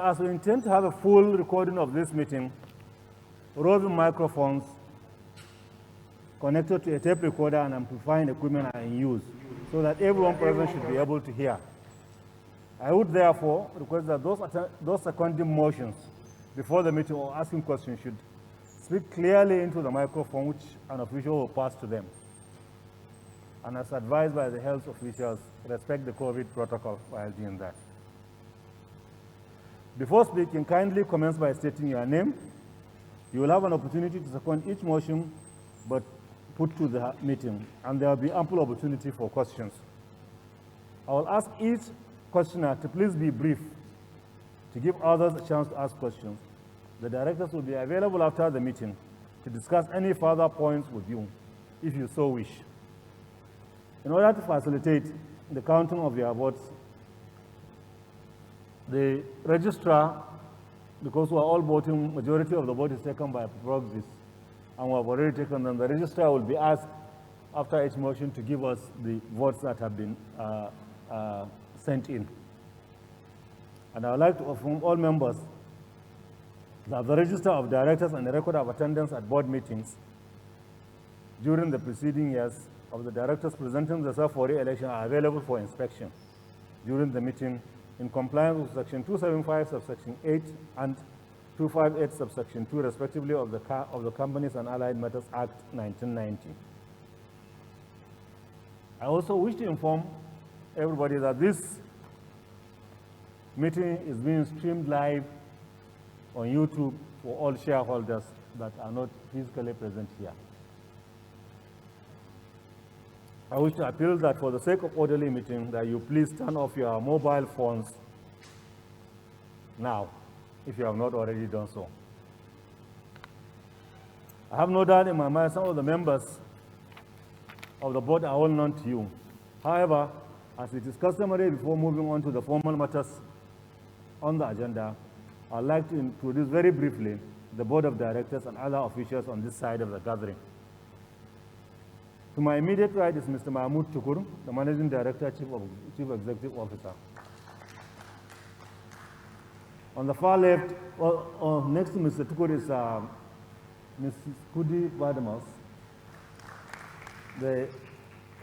as we intend to have a full recording of this meeting, roving microphones connected to a tape recorder and amplifying equipment are in use, so that everyone present should be able to hear. I would therefore request that those seconding motions before the meeting or asking questions should speak clearly into the microphone, which an official will pass to them. And as advised by the health officials, respect the COVID protocol while doing that. Before speaking, kindly commence by stating your name. You will have an opportunity to second each motion, but put to the meeting, and there will be ample opportunity for questions. I will ask each questioner to please be brief, to give others a chance to ask questions. The directors will be available after the meeting to discuss any further points with you, if you so wish. In order to facilitate the counting of your votes, the registrar, because we are all voting, majority of the vote is taken by proxies, and we have already taken them, the registrar will be asked after each motion to give us the votes that have been sent in. And I would like to inform all members that the register of directors and the record of attendance at board meetings during the preceding years of the directors presenting themselves for re-election are available for inspection during the meeting in compliance with Section 275, subsection 8, and 258, subsection 2, respectively, of the Companies and Allied Matters Act 1990. I also wish to inform everybody that this meeting is being streamed live on YouTube for all shareholders that are not physically present here. I wish to appeal that for the sake of orderly meeting, that you please turn off your mobile phones now, if you have not already done so. I have no doubt in my mind some of the members of the board are all known to you. However, as it is customary before moving on to the formal matters on the agenda, I'd like to introduce very briefly the board of directors and other officials on this side of the gathering. To my immediate right is Mr. Mahmoud Tukur, the Managing Director, Chief Executive Officer. On the far left, next to Mr. Tukur is Mrs. Kudi Badamos, the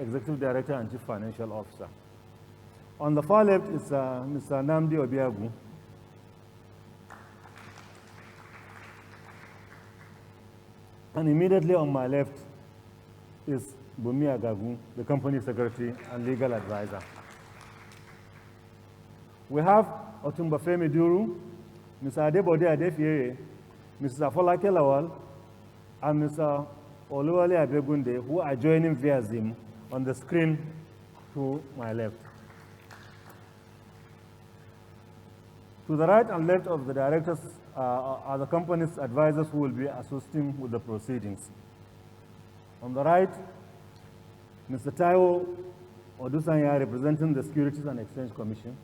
Executive Director and Chief Financial Officer. On the far left is Mr. Namdi Obiagu, and immediately on my left is Bumi Agagu, the Company Secretary and Legal Advisor. We have Otumba Femi Duru, Mr. Adebode Adefiere, Mr. Afolake Lawal, and Mr. Oluwale Abegunde, who are joining via Zoom on the screen to my left. To the right and left of the directors are the company's advisors who will be assisting with the proceedings. On the right, Mr. Taiwo Odusanya, representing the Securities and Exchange Commission.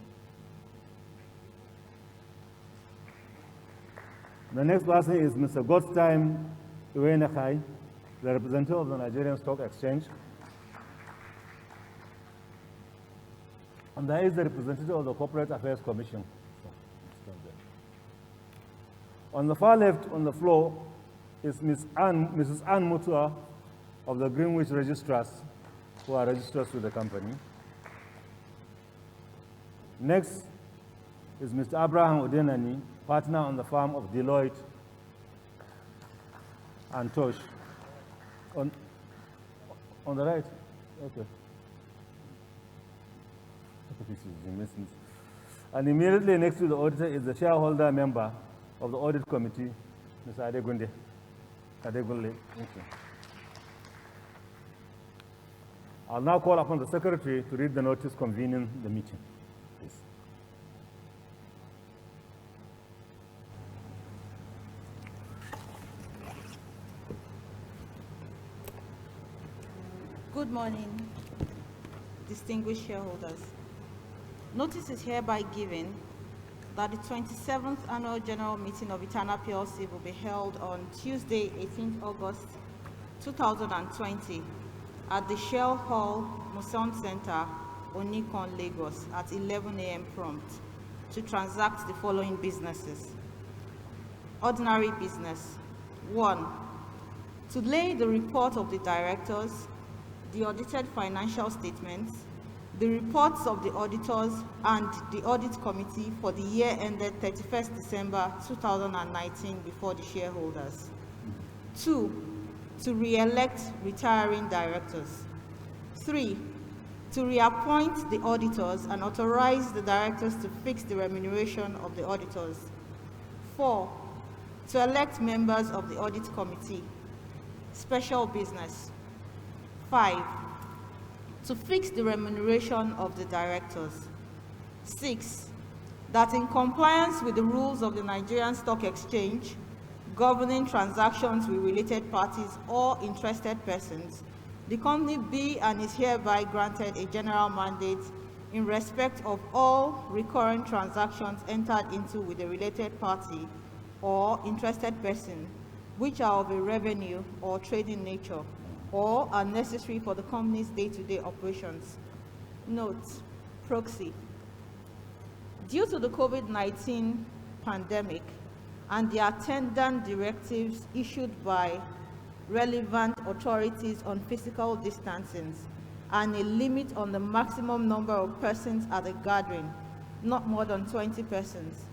The next person is Mr. Godstime Iwenekai, the representative of the Nigerian Stock Exchange. And there is the representative of the Corporate Affairs Commission. On the far left on the floor is Mrs. Ann Mutua of the Greenwich Registrars, who are registrars with the company. Next is Mr. Abraham Odenani, partner on the firm of Deloitte and Tosh. On the right? Okay. And immediately next to the auditor is the shareholder member of the audit committee, Mr. Adegunle. Thank you. I'll now call upon the secretary to read the notice convening the meeting, please. Good morning, distinguished shareholders. Notice is hereby given that the 27th Annual General Meeting of Eterna Plc will be held on Tuesday, 18th August 2020 at the Shell Hall, Muson Center, Onikon, Lagos at 11 a.m. prompt. to transact the following businesses. Ordinary business. 1. To lay the report of the directors, the audited financial statements, the reports of the auditors, and the audit committee for the year ended 31st December 2019 before the shareholders. 2. To re-elect retiring directors. 3. To reappoint the auditors and authorize the directors to fix the remuneration of the auditors. 4. To elect members of the audit committee. Special business. 5. To fix the remuneration of the directors. 6. That in compliance with the rules of the Nigerian Stock Exchange, governing transactions with related parties or interested persons, the company be and is hereby granted a general mandate in respect of all recurrent transactions entered into with a related party or interested person, which are of a revenue or trading nature, or are necessary for the company's day-to-day operations. Note, proxy. Due to the COVID-19 pandemic and the attendant directives issued by relevant authorities on physical distancing and a limit on the maximum number of persons at a gathering, not more than 20 persons,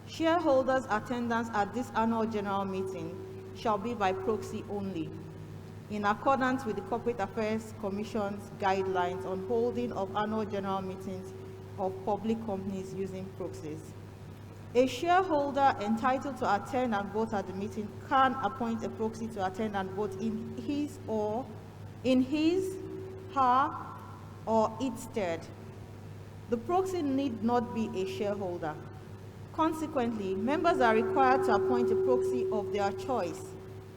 shareholders' attendance at this annual general meeting shall be by proxy only, in accordance with the Corporate Affairs Commission's guidelines on holding of annual general meetings of public companies using proxies. A shareholder entitled to attend and vote at the meeting can appoint a proxy to attend and vote in his, her, or its stead. The proxy need not be a shareholder. Consequently, members are required to appoint a proxy of their choice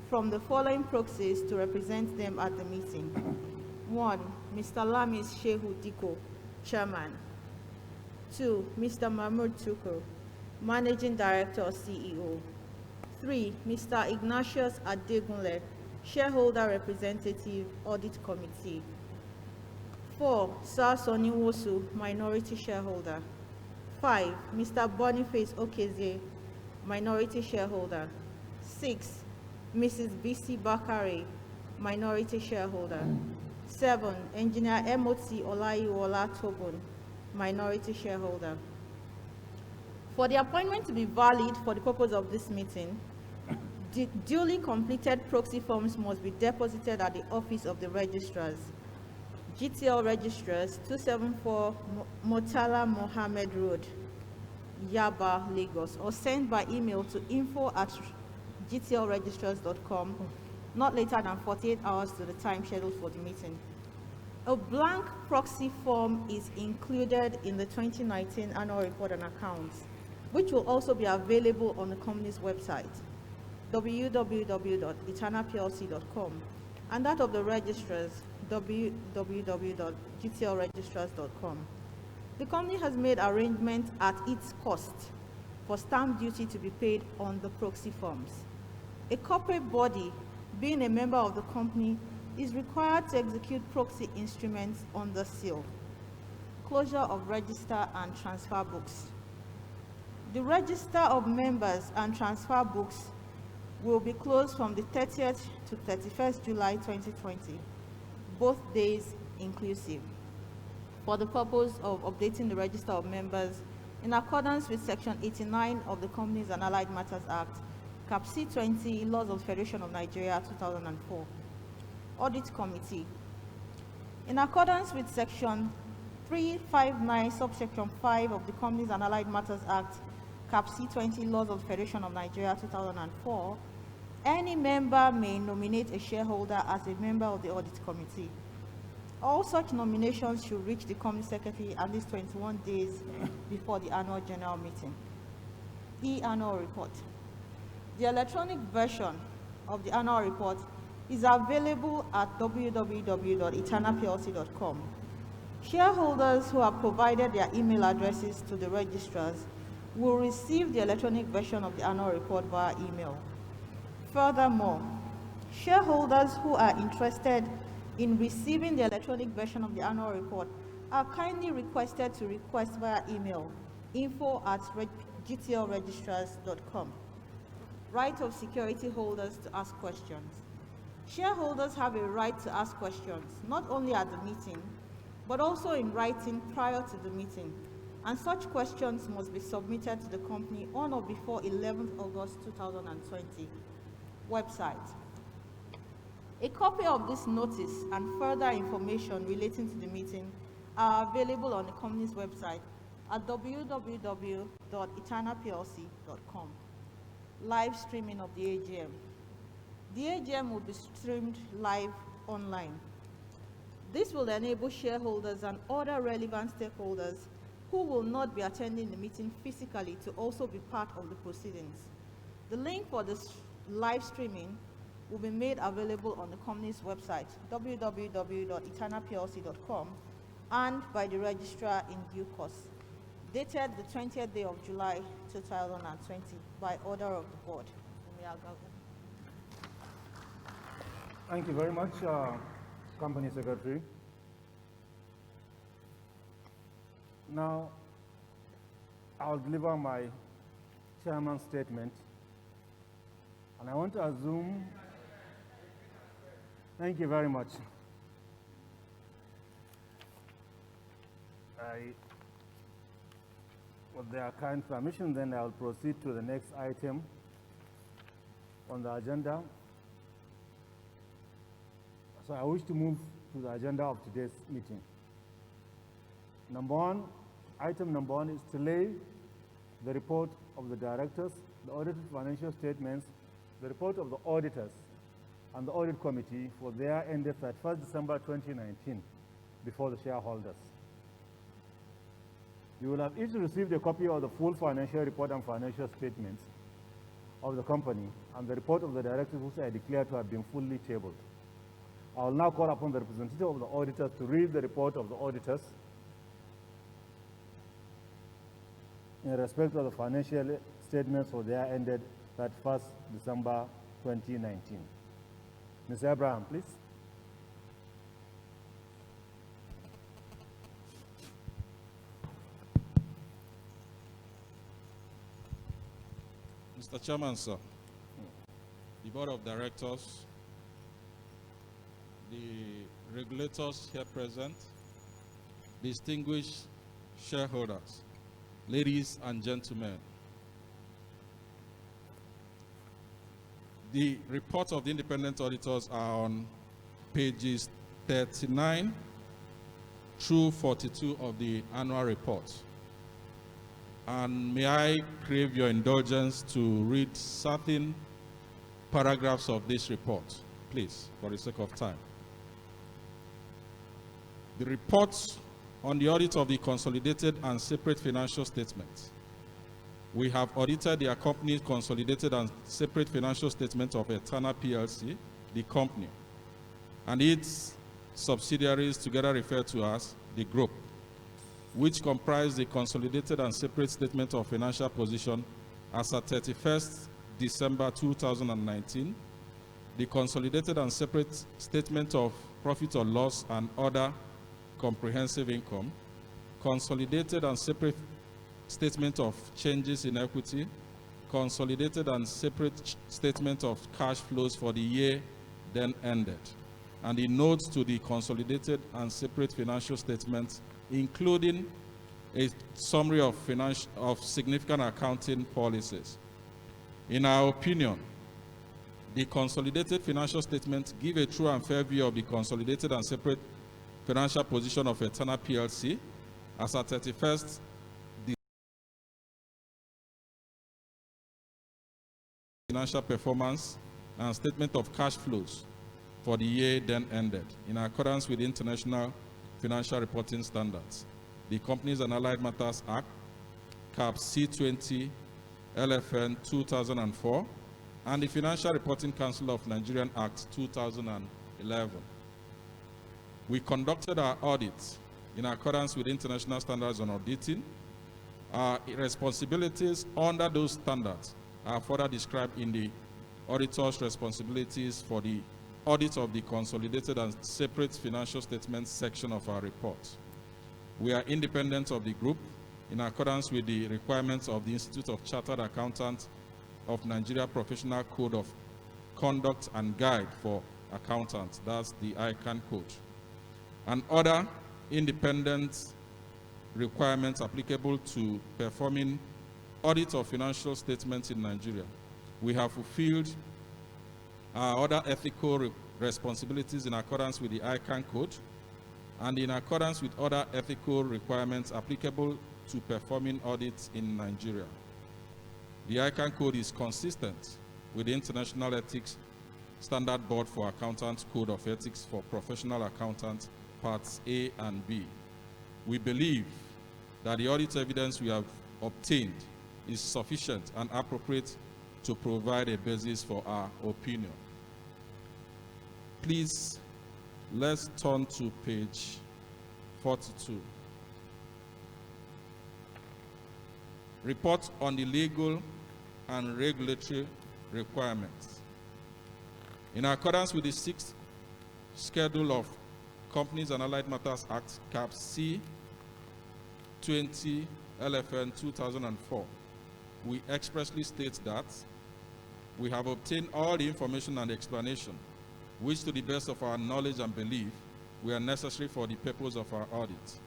from the following proxies to represent them at the meeting. 1. Mr. Lamis Shehu Diko, Chairman. 2. Mr. Mahmoud Tukur, Managing Director or CEO. 3. Mr. Ignatius Adegunle, Shareholder Representative, Audit Committee. 4. Sir Sonny Wosu, Minority Shareholder. 5. Mr. Boniface Okeze, Minority Shareholder. 6. Mrs. B.C. Bakare, Minority Shareholder. 7. Engineer M.O.T. Olaiwola Tobun, Minority Shareholder. For the appointment to be valid for the purpose of this meeting, duly completed proxy forms must be deposited at the office of the registrars, GTL Registrars, 274 Motala Mohammed Road, Yaba, Lagos, or sent by email to info@gtlregistrars.com, not later than 48 hours to the time scheduled for the meeting. A blank proxy form is included in the 2019 annual report and accounts, which will also be available on the company's website, www.eternaplc.com, and that of the registrars, www.gtlregistrars.com. The company has made arrangements at its cost for stamp duty to be paid on the proxy forms. A corporate body, being a member of the company, is required to execute proxy instruments on the seal. Closure of register and transfer books. The register of members and transfer books will be closed from the 30th to 31st July 2020, both days inclusive, for the purpose of updating the register of members in accordance with Section 89 of the Companies and Allied Matters Act, Cap C20, Laws of the Federation of Nigeria, 2004. Audit Committee. In accordance with Section 359, subsection 5 of the Companies and Allied Matters Act, Cap C20, Laws of the Federation of Nigeria, 2004, any member may nominate a shareholder as a member of the Audit Committee. All such nominations should reach the Company Secretary at least 21 days before the annual general meeting. E-annual report. The electronic version of the annual report is available at www.eternaplc.com. Shareholders who have provided their email addresses to the registrars will receive the electronic version of the annual report via email. Furthermore, shareholders who are interested in receiving the electronic version of the annual report are kindly requested to request via email info@gtlregistrars.com. Right of security holders to ask questions. Shareholders have a right to ask questions, not only at the meeting, but also in writing prior to the meeting, and such questions must be submitted to the company on or before 11th August 2020. Website. A copy of this notice and further information relating to the meeting are available on the company's website at www.eternaplc.com. Live streaming of the AGM. The AGM will be streamed live online. This will enable shareholders and other relevant stakeholders who will not be attending the meeting physically to also be part of the proceedings. The link for this live streaming will be made available on the company's website, www.eternaplc.com, and by the registrar in due course. Dated the 20th day of July 2020 by order of the board. Thank you very much, Company Secretary. Now, I'll deliver my chairman's statement, and I want to assume. Thank you very much. With their kind permission, then I'll proceed to the next item on the agenda. So I wish to move to the agenda of today's meeting. Item number one is to lay the report of the directors, the audited financial statements, the report of the auditors, and the audit committee for their ended at 1st December 2019 before the shareholders. You will have each received a copy of the full financial report and financial statements of the company and the report of the directors, which I declare to have been fully tabled. I will now call upon the representative of the auditors to read the report of the auditors in respect of the financial statements for their ended 31st December 2019. Mr. Abraham, please. Mr. Chairman, sir, the Board of Directors, the regulators here present, distinguished shareholders, ladies and gentlemen, the reports of the independent auditors are on pages 39 through 42 of the annual report. And may I crave your indulgence to read certain paragraphs of this report, please, for the sake of time. The reports on the audit of the consolidated and separate financial statements. We have audited the company's consolidated and separate financial statement of Eterna Plc, the company, and its subsidiaries, together referred to as the group, which comprise the consolidated and separate statement of financial position as at 31st December 2019, the consolidated and separate statement of profit or loss and other comprehensive income, consolidated and separate statement of changes in equity, consolidated and separate statement of cash flows for the year then ended, and the notes to the consolidated and separate financial statements, including a summary of significant accounting policies. In our opinion, the consolidated financial statements give a true and fair view of the consolidated and separate financial position of Eterna Plc as at 31st financial performance and statement of cash flows for the year then ended in accordance with international financial reporting standards, the Companies and Allied Matters Act, CAP C20 LFN 2004, and the Financial Reporting Council of Nigerian Act 2011. We conducted our audit in accordance with international standards on auditing. Our responsibilities under those standards are further described in the auditor's responsibilities for the audit of the consolidated and separate financial statements section of our report. We are independent of the group in accordance with the requirements of the Institute of Chartered Accountants of Nigeria Professional Code of Conduct and Guide for Accountants, that's the ICANN code, and other independent requirements applicable to performing audit of financial statements in Nigeria. We have fulfilled our other ethical responsibilities in accordance with the ICANN code and in accordance with other ethical requirements applicable to performing audits in Nigeria. The ICANN code is consistent with the International Ethics Standard Board for Accountants Code of Ethics for Professional Accountants, Parts A and B. We believe that the audit evidence we have obtained is sufficient and appropriate to provide a basis for our opinion. Please, let's turn to page 42. Report on the legal and regulatory requirements. In accordance with the 6th Schedule of Companies and Allied Matters Act, Cap C 20 LFN 2004, we expressly state that we have obtained all the information and explanation which, to the best of our knowledge and belief, were necessary for the purpose of our audit.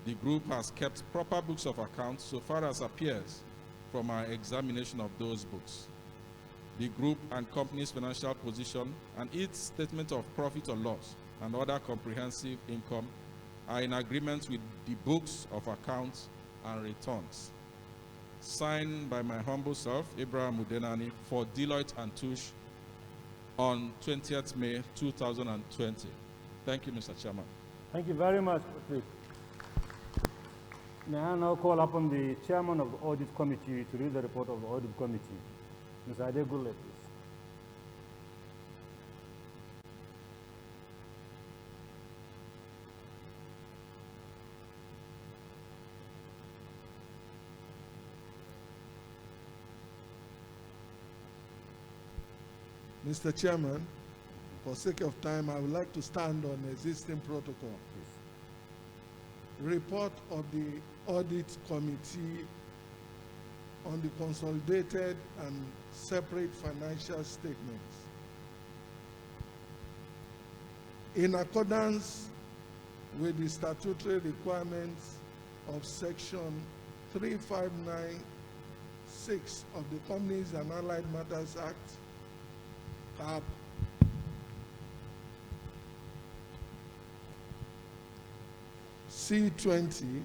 The group has kept proper books of accounts so far as appears from our examination of those books. The group and company's financial position and its statement of profit or loss and other comprehensive income are in agreement with the books of accounts and returns. Signed by my humble self, Abraham Udenani, for Deloitte and Touche on 20th May 2020. Thank you, Mr. Chairman. Thank you very much, Patrick. May I now call upon the chairman of the audit committee to read the report of the audit committee. Mr. Adegule, please. Mr. Chairman, for sake of time, I would like to stand on existing protocol. Report of the Audit Committee on the consolidated and separate financial statements. In accordance with the statutory requirements of Section 3596 of the Companies and Allied Matters Act, Cap C20,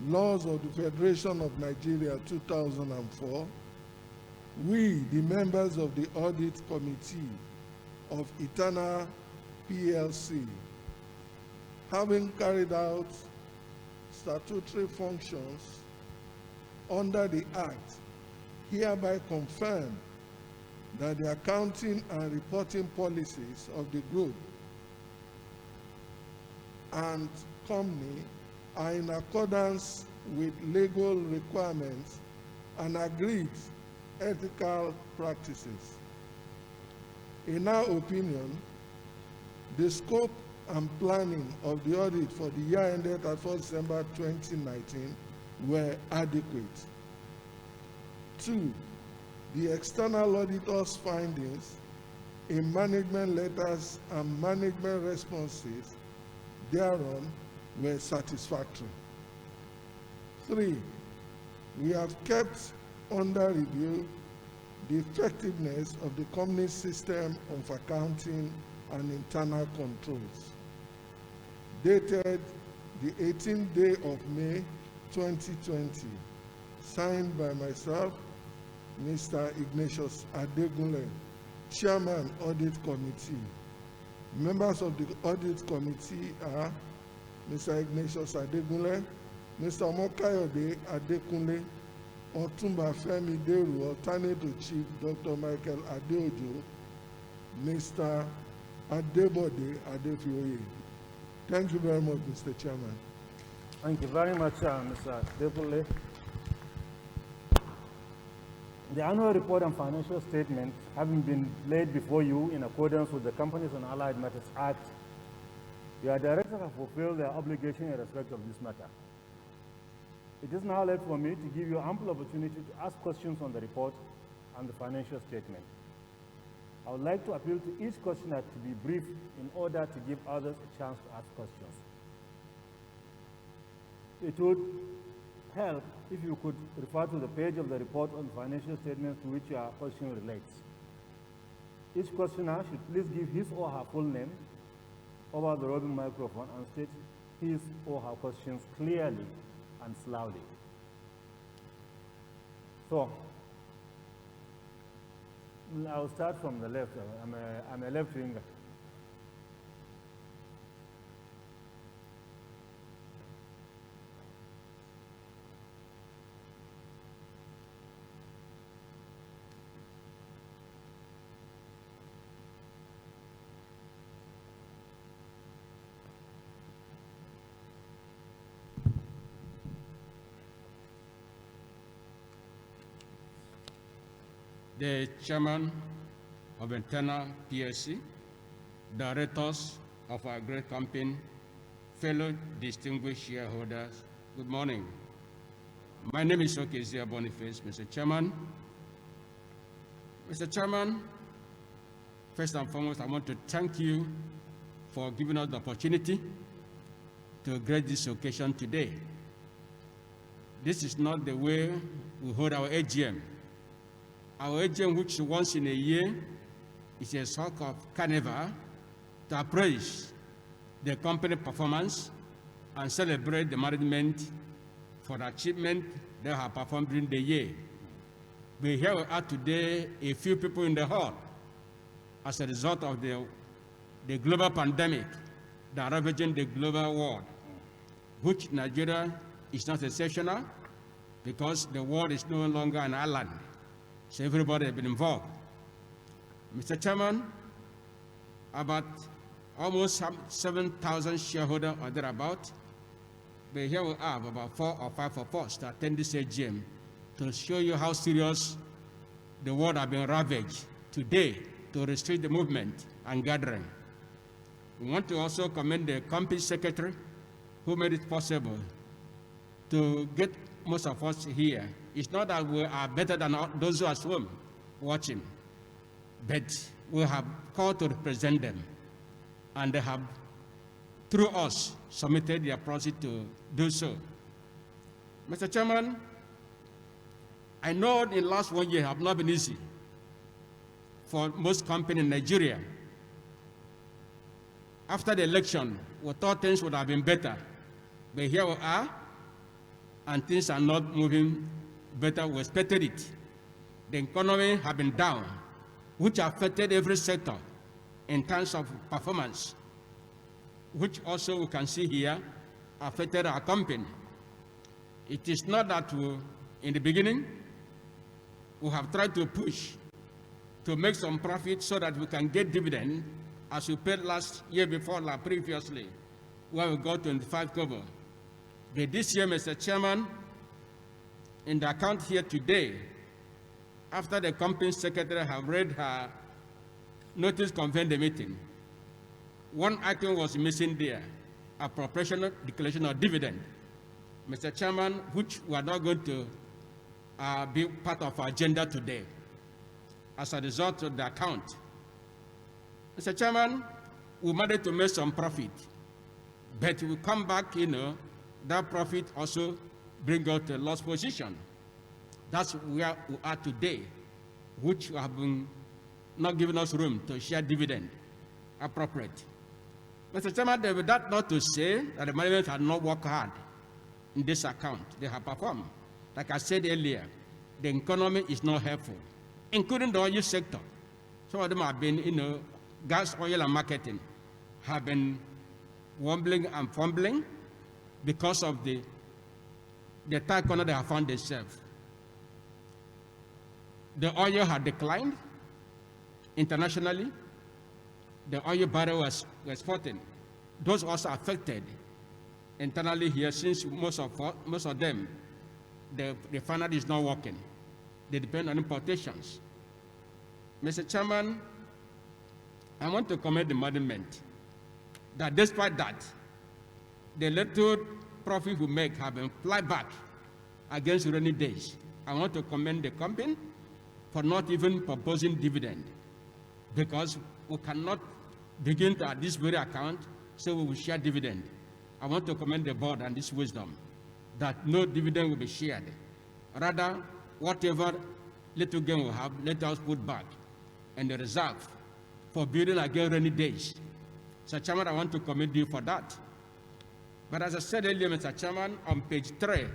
Laws of the Federation of Nigeria 2004, we, the members of the Audit Committee of Eterna Plc, having carried out statutory functions under the Act, hereby confirm that the accounting and reporting policies of the group and company are in accordance with legal requirements and agreed ethical practices. In our opinion, the scope and planning of the audit for the year ended at 1 December 2019 were adequate. 2, the external auditor's findings in management letters and management responses thereon were satisfactory. 3, we have kept under review the effectiveness of the company's system of accounting and internal controls. Dated the 18th day of May 2020, signed by myself, Mr. Ignatius Adegunle, Chairman, Audit Committee. Members of the Audit Committee are Mr. Ignatius Adegunle, Mr. Mokayode Adekunle, Otumba Femi Deru, Alternate Chief Dr. Michael Adeojo, Mr. Adebode Adefioye. Thank you very much, Mr. Chairman. Thank you very much, Mr. Adekunle. The annual report and financial statement having been laid before you in accordance with the Companies and Allied Matters Act, your directors have fulfilled their obligation in respect of this matter. It is now left for me to give you ample opportunity to ask questions on the report and the financial statement. I would like to appeal to each questioner to be brief in order to give others a chance to ask questions. It would help if you could refer to the page of the report on financial statements to which your question relates. Each questioner should please give his or her full name over the roving microphone and state his or her questions clearly and slowly. So, I'll start from the left. I'm a left winger. The chairman of Eterna Plc, directors of our great company, fellow distinguished shareholders, good morning. My name is Okezia Boniface, Mr. Chairman. Mr. Chairman, first and foremost, I want to thank you for giving us the opportunity to grace this occasion today. This is not the way we hold our AGM. Our AGM, which once in a year, is a sort of carnival to appraise the company performance and celebrate the management for the achievement they have performed during the year. But here we are today, a few people in the hall, as a result of the global pandemic that ravaging the global world, which Nigeria is not exceptional because the world is no longer an island. So everybody has been involved. Mr. Chairman, about almost 7,000 shareholders or thereabout, but here we have about 4 or 5 of us to attend this AGM to show you how serious the world has been ravaged today to restrict the movement and gathering. We want to also commend the company secretary who made it possible to get most of us here. It's not that we are better than those who are at home watching, but we have called to represent them, and they have, through us, submitted their proxy to do so. Mr. Chairman, I know the last 1 year have not been easy for most companies in Nigeria. After the election, we thought things would have been better, but here we are, and things are not moving better. We expected it. The economy has been down, which affected every sector in terms of performance, which also we can see here affected our company. It is not that we, in the beginning, we have tried to push to make some profit so that we can get dividend as we paid last year before, like previously, where we got 25 kobo. But this year, Mr. Chairman, in the account here today, after the company secretary have read her notice convened the meeting, one item was missing there, a proportional declaration of dividend. Mr. Chairman, which we are not going to be part of our agenda today as a result of the account. Mr. Chairman, we managed to make some profit, but we come back, that profit also bring out a loss position. That's where we are today, which have been not giving us room to share dividend appropriate. Mr. Chairman, they were that not to say that the management had not worked hard in this account. They have performed. Like I said earlier, the economy is not helpful, including the oil sector. Some of them have been, gas, oil, and marketing have been wobbling and fumbling because of the tight corner they have found themselves. The oil had declined internationally. The oil barrel was exporting. Those also affected internally here, since most of them, the refinery is not working. They depend on importations. Mr. Chairman, I want to commend the management that despite that, the little profit we make have been fly back against rainy days. I want to commend the company for not even proposing dividend, because we cannot begin to, at this very account, say we will share dividend. I want to commend the board on this wisdom, that no dividend will be shared. Rather, whatever little gain we have, let us put back and the reserve for building against rainy days. Mr. Chairman, I want to commend you for that. But as I said earlier, Mr. Chairman, on page 3,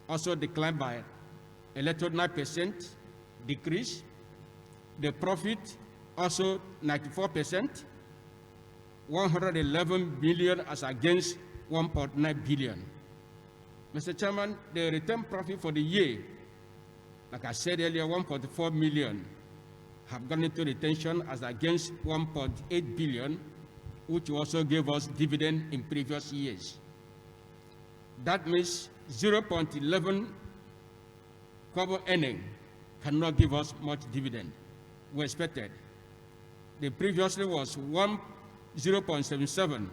also declined by a little 9% decrease. The profit also 94%, 111 billion as against 1.9 billion. Mr. Chairman, the return profit for the year, like I said earlier, 1.4 million have gone into retention as against 1.8 billion, which also gave us dividend in previous years. That means 0.11 cover earning cannot give us much dividend we expected. The previously was 0.77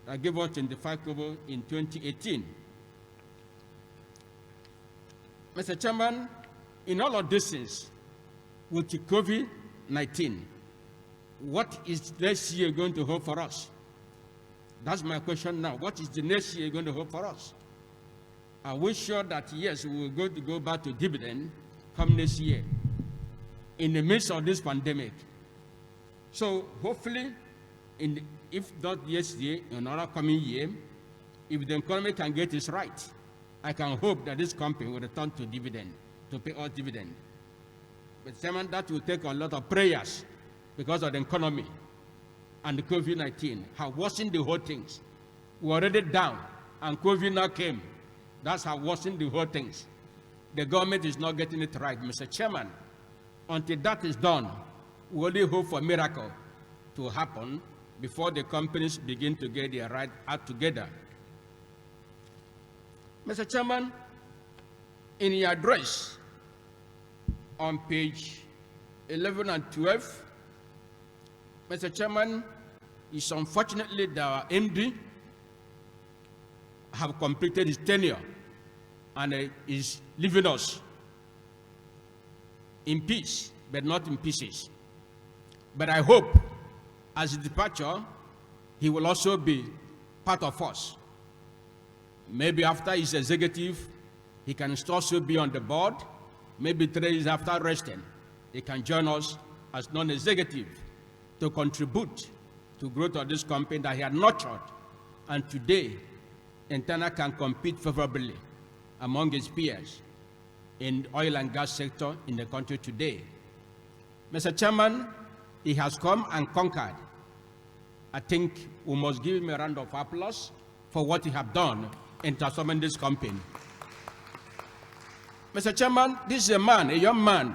that gave us 25 kobo in 2018. Mr. Chairman, in all of these things, with COVID-19, what is next year going to hold for us? That's my question now. What is the next year going to hold for us? Are we sure that, yes, we will going to go back to dividend come next year in the midst of this pandemic? So hopefully, if not yesterday, in another coming year, if the economy can get this right, I can hope that this company will return to dividend, to pay us dividend. But Chairman, that will take a lot of prayers because of the economy and the COVID-19 have worsened the whole things. We're already down, and COVID now came. That's how worsened the whole things. The government is not getting it right, Mr. Chairman. Until that is done, we only hope for a miracle to happen before the companies begin to get their right act together. Mr. Chairman, in your address on page 11 and 12, Mr. Chairman, it's unfortunately that our MD have completed his tenure and is leaving us in peace, but not in pieces. But I hope, as his departure, he will also be part of us. Maybe after his executive, he can also be on the board. Maybe 3 years after resting, he can join us as non-executive to contribute to growth of this company that he had nurtured. And today, Eterna can compete favorably among his peers in the oil and gas sector in the country today. Mr. Chairman, he has come and conquered. I think we must give him a round of applause for what he has done in transforming this company. Mr. Chairman, this is a man, a young man,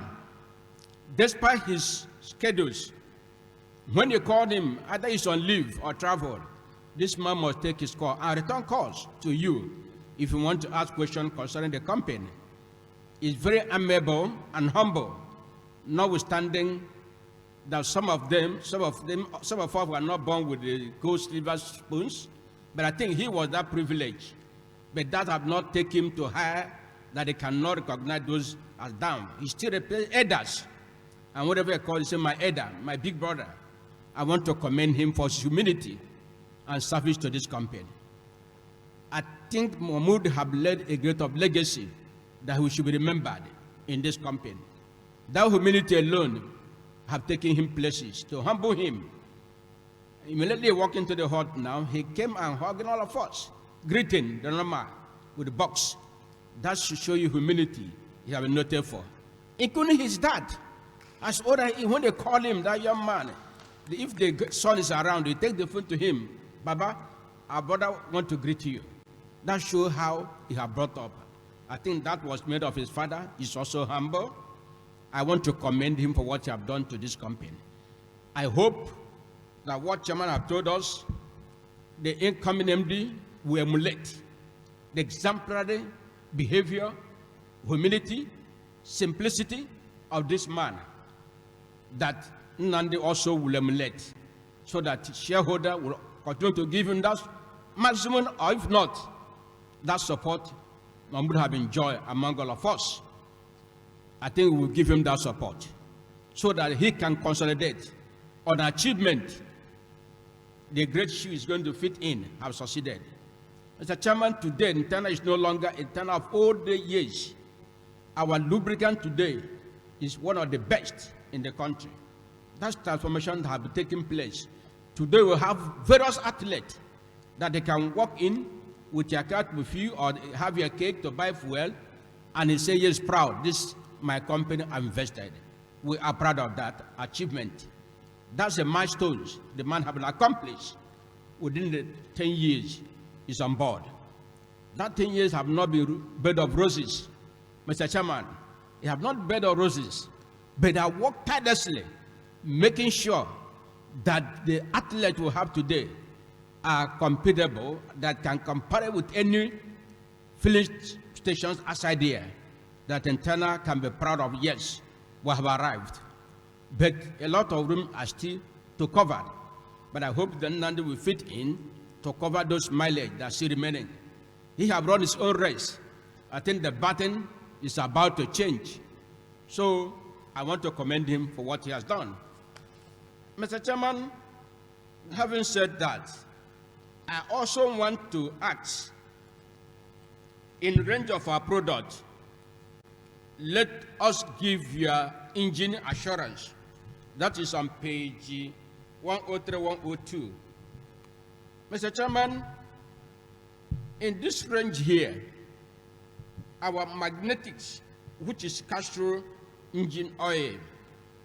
despite his schedules. When you call him, either he's on leave or travel, this man must take his call and return calls to you if you want to ask questions concerning the company. He's very amiable and humble, notwithstanding that some of us were not born with the gold silver spoons, but I think he was that privileged. But that have not taken him to higher that they cannot recognize those as down. He still represents elders, and whatever I call him, my elder, my big brother. I want to commend him for his humility and service to this company. I think Mahmoud have led a great of legacy that we should be remembered in this company. That humility alone have taken him places to humble him. Immediately walking into the hut now, he came and hugging all of us, greeting the normal with the box. That should show you humility he have been noted for. Including his dad. As older, when they call him, that young man, if the son is around, they take the phone to him. Baba, our brother want to greet you. That shows how he have brought up. I think that was made of his father. He's also humble. I want to commend him for what he have done to this company. I hope that what Chairman have told us, the incoming MD will emulate the exemplary behavior, humility, simplicity of this man that Nnamdi also will emulate, so that shareholder will continue to give him that maximum, or if not, that support one would have enjoyed among all of us. I think we will give him that support so that he can consolidate on achievement. The great shoe is going to fit in, have succeeded. Mr. Chairman, today, Eterna is no longer Eterna of all the years. Our lubricant today is one of the best in the country. That transformation has taken place. Today we have various athletes that they can walk in with your card with you or have your cake to buy fuel, and he say, yes, proud, this my company I invested. We are proud of that achievement. That's a milestone the man has accomplished within the 10 years he's on board. That 10 years have not been bed of roses, Mr. Chairman. They have not bed of roses, but I work tirelessly, making sure that the athletes we have today are compatible, that can compare with any filling stations outside here, that Eterna can be proud of. Yes, we have arrived, but a lot of room are still to cover. But I hope that Nandi will fit in to cover those mileage that are still remaining. He has run his own race. I think the baton is about to change. So I want to commend him for what he has done. Mr. Chairman, having said that, I also want to ask, in range of our product, let us give your engine assurance. That is on page 103, 102. Mr. Chairman, in this range here, our magnetics, which is Castro engine oil,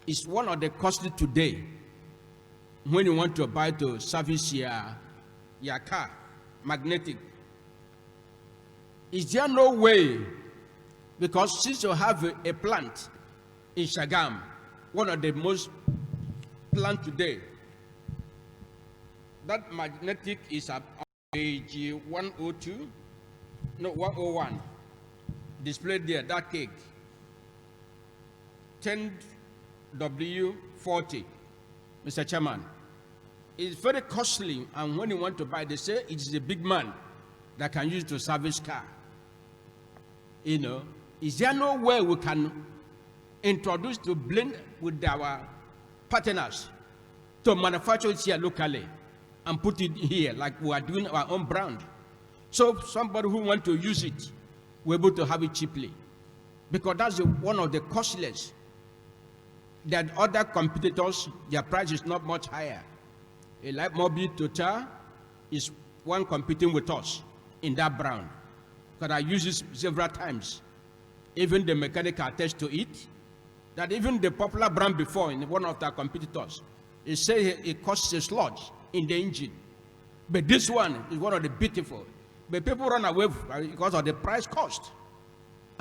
is one of the costly today when you want to buy to service your car, magnetic. Is there no way, because since you have a plant in Shagam, one of the most plant today, that magnetic is at page 102, no, 101, displayed there, that cake, 10W40, Mr. Chairman. It's very costly, and when you want to buy, they say it's a big man that can use to service car. You know, is there no way we can introduce to blend with our partners to manufacture it here locally and put it here like we are doing our own brand? So somebody who wants to use it, we're able to have it cheaply. Because that's one of the costless. That other competitors, their price is not much higher. A light mobile Total is one competing with us in that brand. Because I use it several times. Even the mechanic attached to it, that even the popular brand before in one of their competitors, it says it costs a sludge in the engine. But this one is one of the beautiful. But people run away because of the price cost.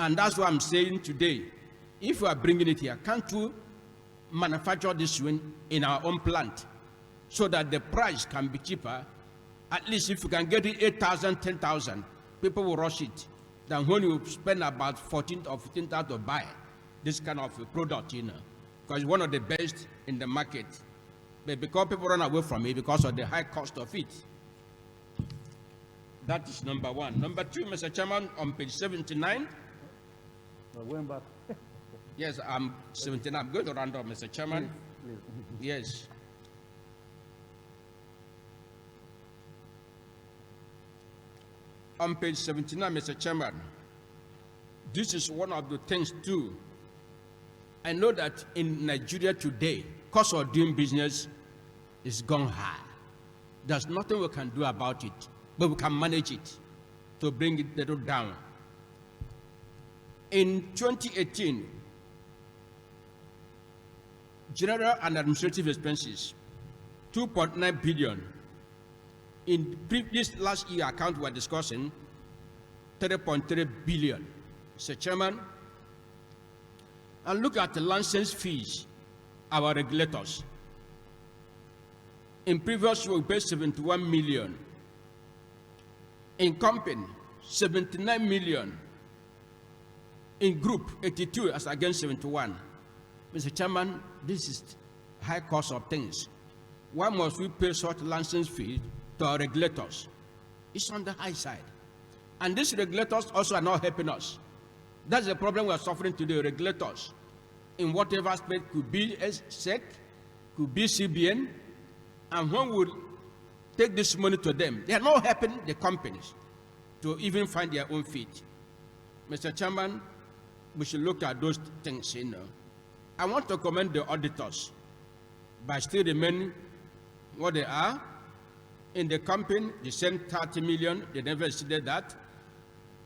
And that's what I'm saying today. If we are bringing it here, can't we manufacture this one in our own plant so that the price can be cheaper? At least if you can get it 8,000, 10,000, people will rush it. Then when you spend about 14 or 15,000 to buy this kind of product, you know, because it's one of the best in the market. But because people run away from it because of the high cost of it. That is number one. Number two, Mr. Chairman, on page 79. Going back. Yes, I'm 79. I'm going to round up, Mr. Chairman. Please. Yes. On page 79, Mr. Chairman, this is one of the things too. I know that in Nigeria today, cost of doing business is gone high. There's nothing we can do about it, but we can manage it to bring it a little down. In 2018, general and administrative expenses, 2.9 billion. In this last year account we are discussing, 3.3 billion. Mr. Chairman, and look at the license fees, our regulators. In previous year, we paid 71 million. In company, 79 million. In group, 82 as against 71. Mr. Chairman, this is high cost of things. Why must we pay such license fees to our regulators? is on the high side. And these regulators also are not helping us. That's the problem we are suffering today, regulators. In whatever aspect, could be SEC, could be CBN, and when we take this money to them, they are not helping the companies to even find their own feet. Mr. Chairman, we should look at those things, I want to commend the auditors by still remaining what they are. In the company, they sent 30 million, they never exceeded that.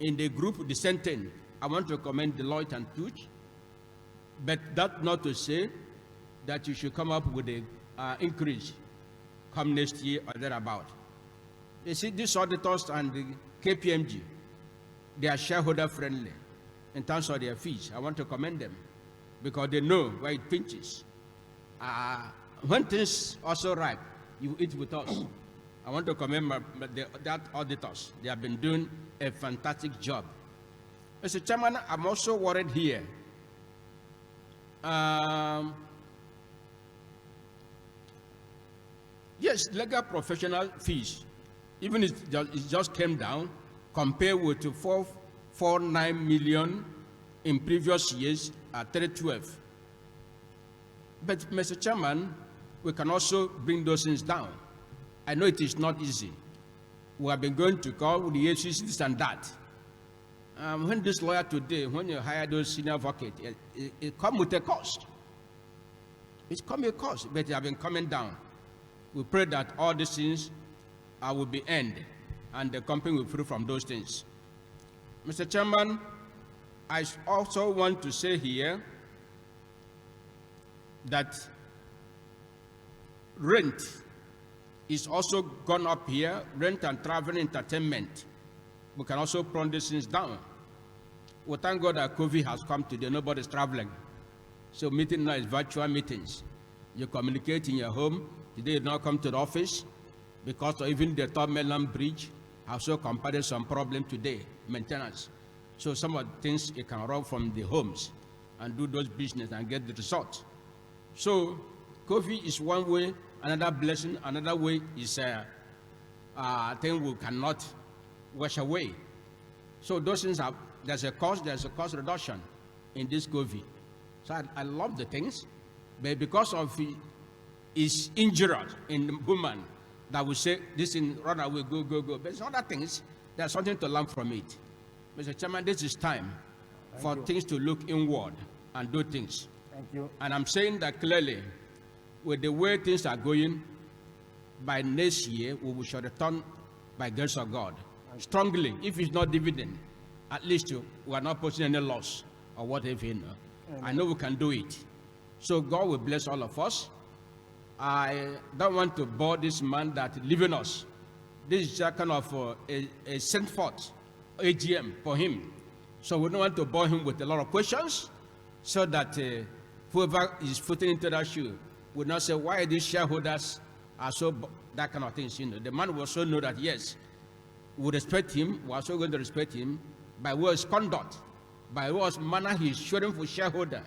In the group, they sent 10. I want to commend Deloitte and Touch, but that not to say that you should come up with an increase come next year or thereabout. You see, these auditors and the KPMG, they are shareholder friendly in terms of their fees. I want to commend them because they know where it pinches. When things also ripe, you eat with us. I want to commend that auditors. They have been doing a fantastic job. Mr. Chairman, I'm also worried here. Yes, legal professional fees, even it just came down compared with 449 million in previous years at 312. But Mr. Chairman, we can also bring those things down. I know it is not easy. We have been going to call with the ACC, this and that. When this lawyer today, when you hire those senior advocates, it comes with a cost. It comes with a cost, but they have been coming down. We pray that all these things will be ended, and the company will free from those things. Mr. Chairman, I also want to say here that rent is also gone up here, rent and travel entertainment. We can also prune these things down. We thank God that COVID has come today, nobody's traveling. So meeting now is virtual meetings. You communicate in your home. Today you not come to the office because of even the Third Mainland Bridge also compounded some problem today, maintenance. So some of the things you can run from the homes and do those business and get the result. So COVID is one way, another blessing, another way is a thing we cannot wash away. So those things are, there's a cost reduction in this COVID. So I love the things, but because of it's injurious in the woman that we say this in run away, go. But there's other things, there's something to learn from it. Mr. Chairman, this is time for things to look inward and do things. Thank you. And I'm saying that clearly, with the way things are going, by next year, we shall return by grace of God. Strongly, if it's not dividend, at least we are not posting any loss or whatever. I know we can do it. So God will bless all of us. I don't want to bore this man that leaving us. This is kind of a sent forth AGM for him. So we don't want to bore him with a lot of questions so that whoever is footing into that shoe would not say, why these shareholders are so, that kind of things. The man will also know that, yes, we respect him. We're also going to respect him by his conduct, by what manner he is showing for shareholder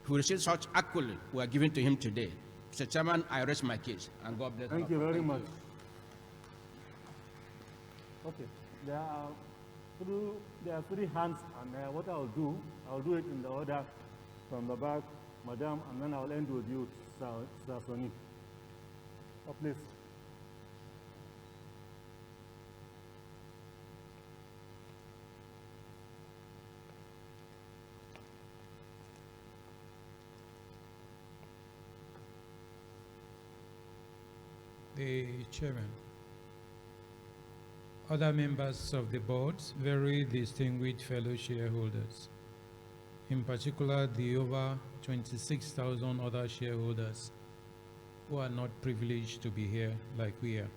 who receive such accolade we are giving to him today. Mr. Chairman, I rest my case, and God bless. Thank you very much. Okay, there are three hands, and what I'll do it in the order from the back, Madam, and then I'll end with you, Sir Soni. Oh, please. The chairman, other members of the board, very distinguished fellow shareholders, in particular the over 26,000 other shareholders who are not privileged to be here like we are.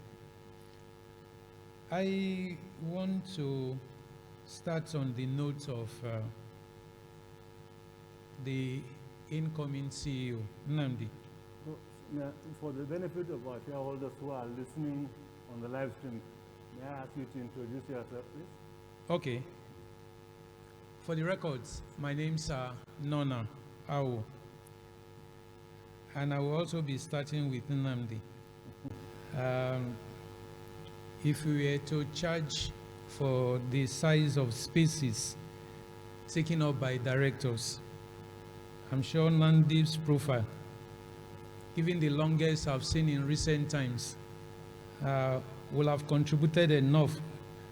I want to start on the note of the incoming CEO, Nnamdi. For the benefit of our shareholders who are listening on the live stream, may I ask you to introduce yourself, please? Okay. For the records, my name's Nona Awo. And I will also be starting with Nnamdi. if we were to charge for the size of spaces taken up by directors, I'm sure Nandip's profile, given the longest I've seen in recent times, will have contributed enough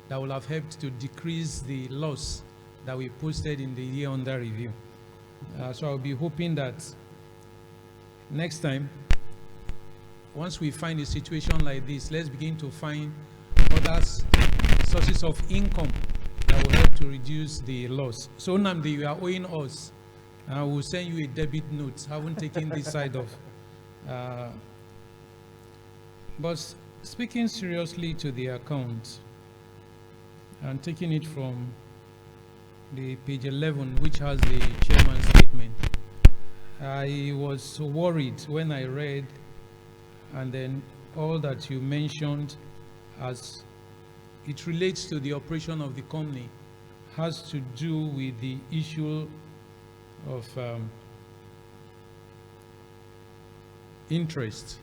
that will have helped to decrease the loss that we posted in the year under review. So I'll be hoping that next time, once we find a situation like this, let's begin to find other sources of income that will help to reduce the loss. So Namdi, you are owing us. We'll send you a debit note. Haven't taken this side off. But speaking seriously to the account and taking it from the page 11, which has the chairman's statement, I was worried when I read and then all that you mentioned as it relates to the operation of the company has to do with the issue of interest.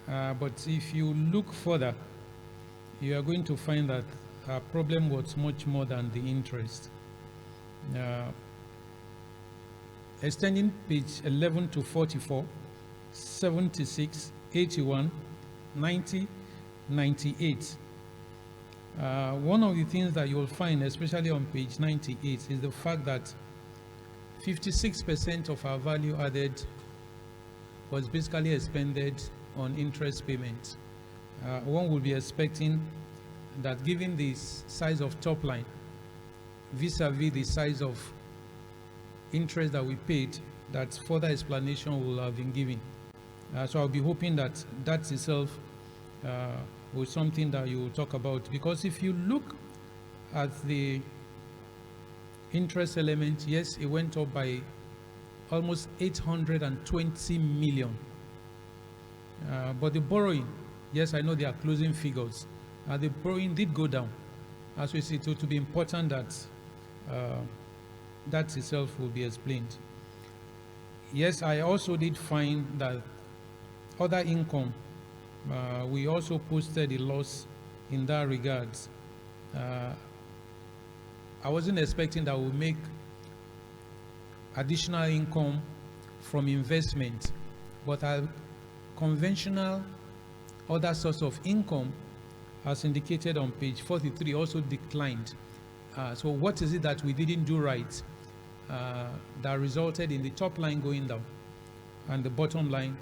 But if you look further, you are going to find that our problem was much more than the interest. Extending page 11 to 44, 76, 81, 90, 98. One of the things that you'll find, especially on page 98, is the fact that 56% of our value added was basically expended on interest payments. One would be expecting that given the size of top line vis-a-vis the size of interest that we paid, that further explanation will have been given. So I'll be hoping that that itself was something that you will talk about, because if you look at the interest element, yes, it went up by almost 820 million. But the borrowing, yes, I know they are closing figures. The borrowing did go down. As we see, it to be important that that itself will be explained. Yes, I also did find that other income, we also posted a loss in that regard. I wasn't expecting that we'll make additional income from investment, but our conventional other source of income, as indicated on page 43, also declined. So what is it that we didn't do right that resulted in the top line going down and the bottom line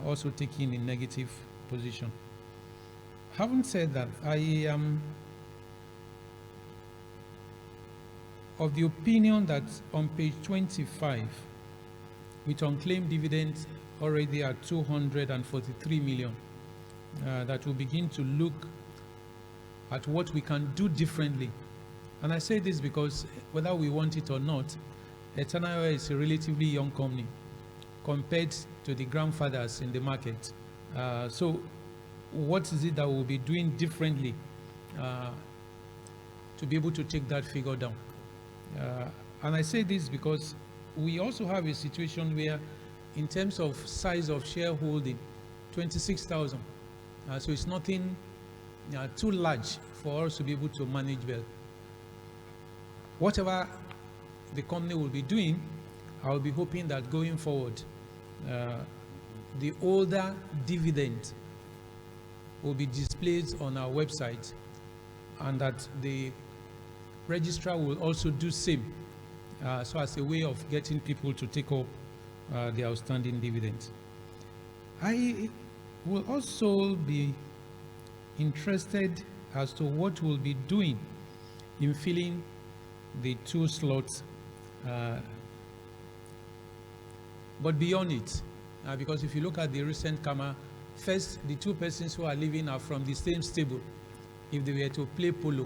also taking a negative position? Having said that, I am of the opinion that on page 25, with unclaimed dividends already at 243 million, that will begin to look at what we can do differently. And I say this because whether we want it or not, Eterna is a relatively young company compared to the grandfathers in the market. So what is it that we'll be doing differently to be able to take that figure down? And I say this because we also have a situation where, in terms of size of shareholding, 26,000. So it's nothing too large for us to be able to manage well. Whatever the company will be doing, I'll be hoping that going forward, the older dividend will be displayed on our website, and that the registrar will also do same, so as a way of getting people to take up the outstanding dividends. I will also be interested as to what we'll be doing in filling the 2 slots, but beyond it, because if you look at the recent KAMA, first, the 2 persons who are leaving are from the same stable. If they were to play polo,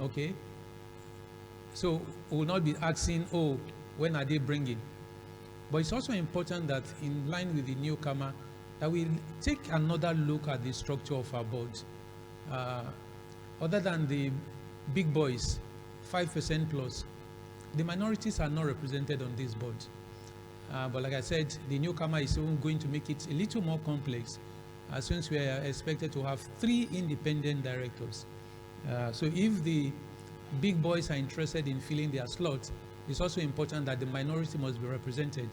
okay, so we will not be asking, oh, when are they bringing? But it's also important that, in line with the new KAMA, that we take another look at the structure of our board. Other than the big boys, 5% plus, the minorities are not represented on this board. But like I said, the new KAMA is even going to make it a little more complex since we are expected to have 3 independent directors. So if the big boys are interested in filling their slots, it's also important that the minority must be represented.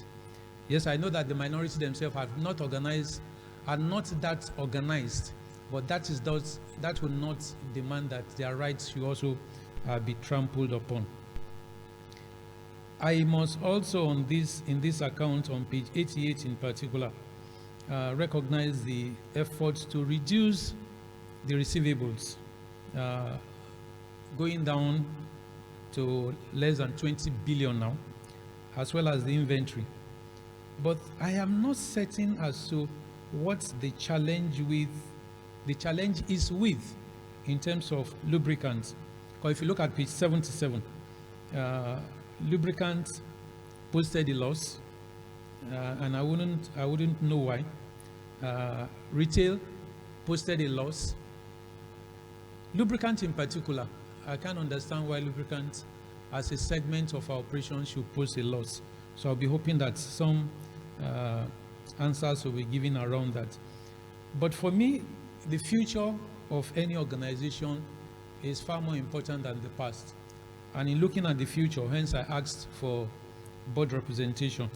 Yes, I know that the minority themselves are not that organized, but that will not demand that their rights should also be trampled upon. I must also in this account on page 88 in particular, recognize the efforts to reduce the receivables, going down to less than 20 billion now, as well as the inventory. But I am not certain as to what the challenge is with in terms of lubricants. Because if you look at page 77, lubricants posted a loss, and I wouldn't know why. Retail posted a loss. Lubricant in particular, I can't understand why lubricant as a segment of our operations should post a loss. So I'll be hoping that some answers will be given around that. But for me, the future of any organization is far more important than the past. And in looking at the future, hence I asked for board representation.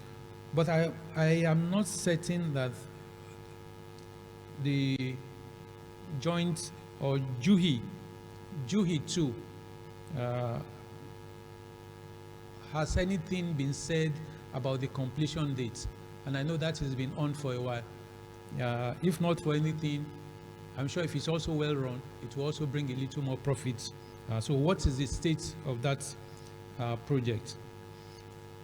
But I am not certain that the joint or Juhi 2 has anything been said about the completion date. And I know that has been on for a while. If not for anything, I'm sure if it's also well run, it will also bring a little more profits. So what is the state of that project?